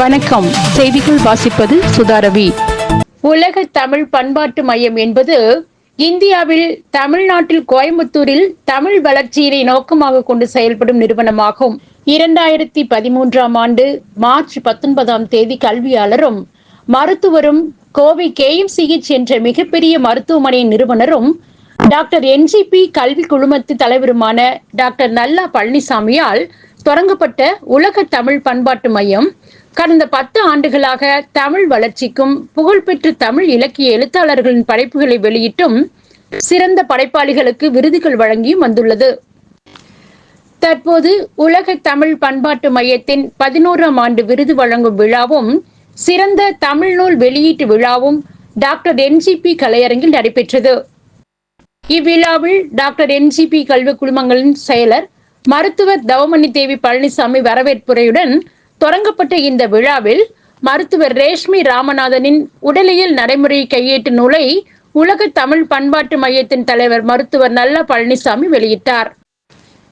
வணக்கம். செய்திகள் வாசிப்பது சுதாரவி. உலக தமிழ் பண்பாட்டு மையம் என்பது இந்தியாவில் தமிழ்நாட்டில் கோயம்புத்தூரில் தமிழ் வளர்ச்சியினை நோக்கமாக கொண்டு செயல்படும் நிறுவனமாகும். 2013ஆம் ஆண்டு மார்ச் 19ஆம் தேதி கல்வியாளரும் மருத்துவரும் கோவை KMCH என்ற மிகப்பெரிய மருத்துவமனையின் நிறுவனரும் டாக்டர் NGP கல்வி குழுமத்து தலைவருமான டாக்டர் நல்லா பழனிசாமியால் தொடங்கப்பட்ட உலக தமிழ் பண்பாட்டு மையம் கடந்த 10 ஆண்டுகளாக தமிழ் வளர்ச்சிக்கும் புகழ்பெற்ற தமிழ் இலக்கிய எழுத்தாளர்களின் படைப்புகளை வெளியிட்டும் சிறந்த படைப்பாளிகளுக்கு விருதுகள் வழங்கியும் வந்துள்ளது. தற்போது உலக தமிழ் பண்பாட்டு மையத்தின் 11ஆம் ஆண்டு விருது வழங்கும் விழாவும் சிறந்த தமிழ் நூல் வெளியீட்டு விழாவும் டாக்டர் NGP கலையரங்கில் நடைபெற்றது. இவ்விழாவில் டாக்டர் NGP கல்வி குழுமங்களின் செயலர் மருத்துவர் தவமணி தேவி பழனிசாமி வரவேற்புரையுடன் தொடங்கப்பட்ட இந்த விழாவில் மருத்துவர் ரேஷ்மி ராமநாதனின் உடலியல் நடைமுறை கையேட்டு நூலை உலக தமிழ் பண்பாட்டு மையத்தின் தலைவர் மருத்துவர் நல்லா பழனிசாமி வெளியிட்டார்.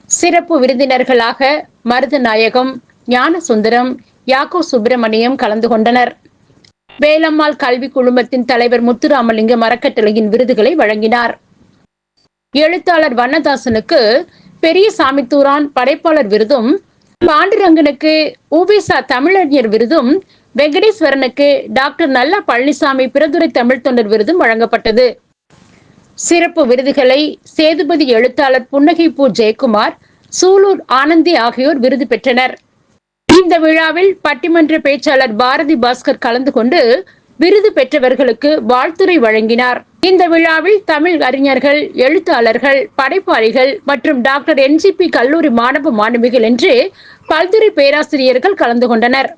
சிறப்பு விருந்தினர்களாக மருதநாயகம், ஞானசுந்தரம், யாக்கோ சுப்பிரமணியம் கலந்து கொண்டனர். வேலம்மாள் கல்வி குழுமத்தின் தலைவர் முத்துராமலிங்கம் அறக்கட்டளையின் விருதுகளை வழங்கினார். எழுத்தாளர் வண்ணதாசனுக்கு பெரிய சாமித்தூரான் படைப்பாளர் விருதும், பாண்டுரங்கனுக்கு உபிசா தமிழறிஞர் விருதும், வெங்கடேஸ்வரனுக்கு டாக்டர் நல்லா பழனிசாமி பிறதுரை தமிழ் தொண்டர் விருதும் வழங்கப்பட்டது. சிறப்பு விருதுகளை சேதுபதி எழுத்தாளர் புன்னகைப்பூ ஜெயக்குமார், சூலூர் ஆனந்தி ஆகியோர் விருது பெற்றனர். இந்த விழாவில் பட்டிமன்ற பேச்சாளர் பாரதி பாஸ்கர் கலந்து கொண்டு விருது பெற்றவர்களுக்கு வாழ்த்துரை வழங்கினார். இந்த விழாவில் தமிழ் அறிஞர்கள், எழுத்தாளர்கள், படைப்பாளிகள் மற்றும் டாக்டர் NGP கல்லூரி மாணவ மாணவிகள் என்று பல்துறை பேராசிரியர்கள் கலந்து கொண்டனர்.